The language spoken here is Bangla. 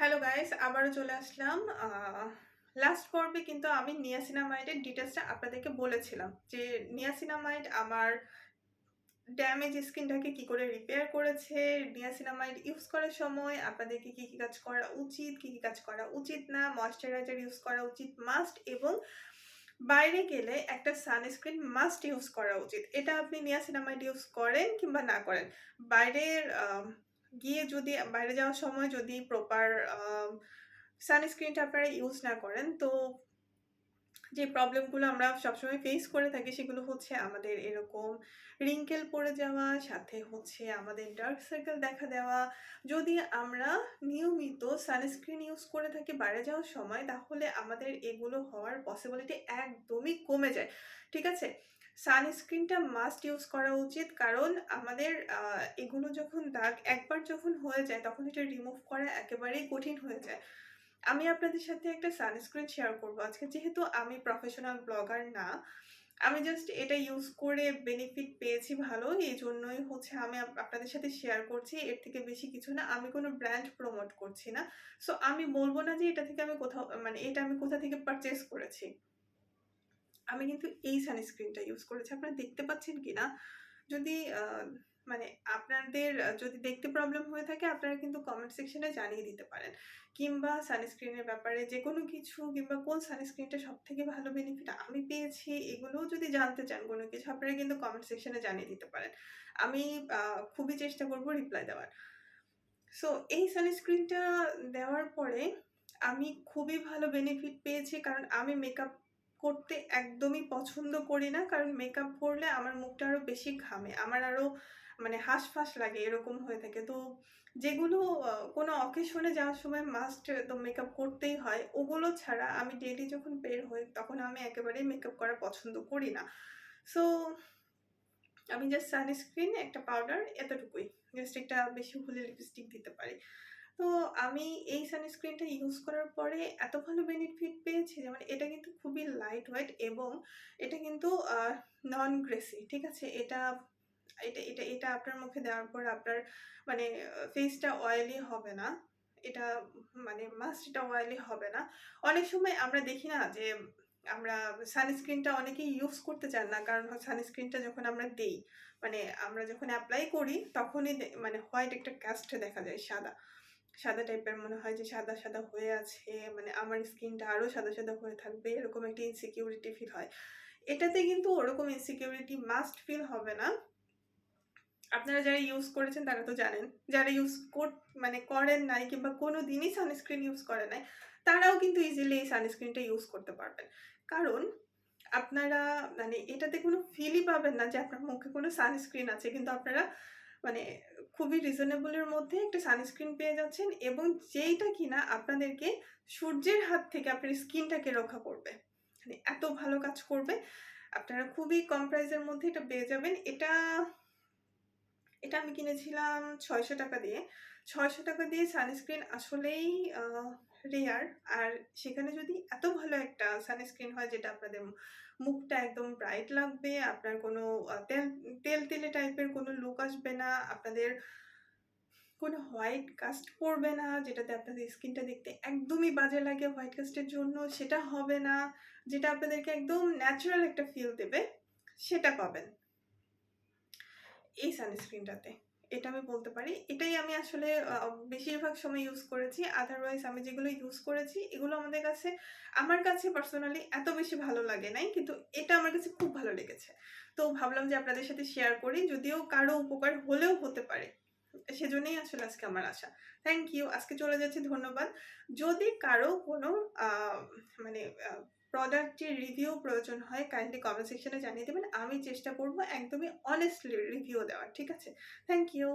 হ্যালো গাইস, আবারও চলে আসলাম। লাস্ট পর্বে কিন্তু আমি নিয়াসিনামাইডের ডিটেলসটা আপনাদেরকে বলেছিলাম যে নিয়াসিনামাইড আমার ড্যামেজ স্কিনটাকে কি করে রিপেয়ার করেছে, নিয়াসিনামাইড ইউজ করার সময় আপনাদেরকে কি কি কাজ করা উচিত, কি কি কাজ করা উচিত না, ময়শ্চারাইজার ইউজ করা উচিত মাস্ট, এবং বাইরে গেলে একটা সানস্ক্রিন মাস্ট ইউজ করা উচিত। এটা আপনি নিয়াসিনামাইড ইউজ করেন কিংবা না করেন, বাইরের গিয়ে যদি বাইরে যাওয়ার সময় যদি প্রপার সানস্ক্রিনটা আপনারা ইউজ না করেন, তো যে প্রবলেমগুলো আমরা সবসময় ফেস করে থাকি সেগুলো হচ্ছে আমাদের এরকম রিঙ্কেল পড়ে যাওয়া, সাথে হচ্ছে আমাদের ডার্ক সার্কেল দেখা দেওয়া। যদি আমরা নিয়মিত সানস্ক্রিন ইউজ করে থাকি বাইরে যাওয়ার সময়, তাহলে আমাদের এগুলো হওয়ার পসিবিলিটি একদমই কমে যায়। ঠিক আছে? সানস্ক্রিনটা মাস্ট ইউজ করা উচিত, কারণ আমাদের এগুলো যখন দাগ একবার যখন হয়ে যায় তখন এটা রিমুভ করা একেবারেই কঠিন হয়ে যায়। আমি আপনাদের সাথে একটা সানস্ক্রিন শেয়ার করব আজকে। যেহেতু আমি প্রফেশনাল ব্লগার না, আমি জাস্ট এটা ইউজ করে বেনিফিট পেয়েছি ভালো, এইজন্যই হচ্ছে আমি আপনাদের সাথে শেয়ার করছি। এর থেকে বেশি কিছু না। আমি কোনো ব্র্যান্ড প্রমোট করছি না। সো আমি বলব না যে এটা থেকে আমি কোথাও এটা আমি কোথা থেকে পারচেজ করেছি। আমি কিন্তু এই সানস্ক্রিনটা ইউজ করেছি। আপনারা দেখতে পাচ্ছেন কিনা? যদি আপনাদের যদি দেখতে প্রবলেম হয়ে থাকে, আপনারা কিন্তু কমেন্ট সেকশনে জানিয়ে দিতে পারেন। কিংবা সানস্ক্রিনের ব্যাপারে যেকোনো কিছু, কিংবা কোন সানস্ক্রিনটা সবথেকে ভালো বেনিফিট আমি পেয়েছি, এগুলোও যদি জানতে চান কোনো কিছু, আপনারা কিন্তু কমেন্ট সেকশনে জানিয়ে দিতে পারেন। আমি খুবই চেষ্টা করব রিপ্লাই দেওয়ার। সো এই সানস্ক্রিনটা দেওয়ার পরে আমি খুবই ভালো বেনিফিট পেয়েছি, কারণ আমি মেকআপ করতে একদমই পছন্দ করি না। কারণ মেকআপ করলে আমার মুখটা আরো বেশি ঘামে। আমার আরো হাঁসফাঁস লাগে, এরকম হয়ে থাকে। তো যেগুলো কোনো অকেশনে যাওয়ার সময় মাস্ট তো মেকআপ করতেই হয়, ওগুলো ছাড়া আমি ডেইলি যখন বের হই তখন আমি একেবারেই মেকআপ করা পছন্দ করি না। সো আমি জাস্ট সানস্ক্রিন, একটা পাউডার, এতটুকুই। জাস্ট একটা বেশি হলে লিপস্টিক দিতে পারি। তো আমি এই সানস্ক্রিনটা ইউজ করার পরে এত ভালো বেনিফিট পেয়েছি, যেমন এটা কিন্তু খুবই লাইট ওয়েট, এবং এটা কিন্তু নন গ্রেসি। ঠিক আছে? এটা এটা এটা এটা আপনার মুখে দেওয়ার পর আপনার ফেসটা অয়েলি হবে না। এটা মাস্ট এটা অয়েলি হবে না। অনেক সময় আমরা দেখি না যে আমরা সানস্ক্রিনটা অনেকেই ইউজ করতে চান না। কারণ সানস্ক্রিনটা যখন আমরা দেই, আমরা যখন এপ্লাই করি তখনই হোয়াইট একটা কাস্ট দেখা যায়, সাদা। সাদা টাইপের মনে হয় যে সাদা, সাদা হয়ে আছে। আমার স্কিনটা আরো সাদা, সাদা হয়ে থাকবে। এরকম একটা ইনসিকিউরিটি ফিল হয়। এটাতে কিন্তু ওরকম ইনসিকিউরিটি মাস্ট ফিল হবে না। আপনারা যারা ইউজ করেছেন তারা তো জানেন। যারা ইউজ করেন নাই কিংবা কোনোদিনই সানস্ক্রিন ইউজ করে নাই, তারাও কিন্তু ইজিলি এই সানস্ক্রিনটা ইউজ করতে পারবেন। কারণ আপনারা এটাতে কোনো ফিলই পাবেন না যে আপনার মুখে কোনো সানস্ক্রিন আছে। কিন্তু আপনারা মানে খুবই রিজনেবল এর মধ্যে একটা সানস্ক্রিন পেয়ে যাচ্ছেন, এবং যেইটা কিনা আপনাদেরকে সূর্যের হাত থেকে আপনার স্কিনটাকে রক্ষা করবে। এত ভালো কাজ করবে। আপনারা খুবই কম প্রাইসের মধ্যে এটা পেয়ে যাবেন। এটা এটা আমি কিনেছিলাম ৳৬০০ দিয়ে। ৳৬০০ দিয়ে সানস্ক্রিন আসলেই রেয়ার। আর সেখানে যদি এত ভালো একটা সানস্ক্রিন হয় যেটা আপনাদের মুখটা একদম ব্রাইট লাগবে, আপনার কোনো তেলতেলে টাইপের কোনো লুক আসবে না, আপনাদের কোনো হোয়াইট কাস্ট পড়বে না, যেটাতে আপনাদের স্কিনটা দেখতে একদমই বাজে লাগে হোয়াইট কাস্টের জন্য, সেটা হবে না। যেটা আপনাদেরকে একদম ন্যাচারাল একটা ফিল দেবে, সেটা পাবেন এই সানস্ক্রিনটাতে। এটা আমি বলতে পারি। এটাই আমি আসলে বেশিরভাগ সময় ইউজ করেছি। আদারওয়াইজ আমি যেগুলো ইউজ করেছি এগুলো আমার কাছে পার্সোনালি এত বেশি ভালো লাগে নাই। কিন্তু এটা আমার কাছে খুব ভালো লেগেছে। তো ভাবলাম যে আপনাদের সাথে শেয়ার করি। যদিও কারো উপকার হলেও হতে পারে। সেজন্যই আসলে আজকে আমার আসা। Thank you. আজকে চলে যাচ্ছি। ধন্যবাদ। যদি কারো কোনো আ মানে আ প্রোডাক্টের রিভিউ প্রয়োজন হয়, কাইন্ডলি কমেন্ট সেকশনে জানিয়ে দেবেন। আমি চেষ্টা করব একদমই অনেস্টলি রিভিউ দেওয়ার। ঠিক আছে? Thank you.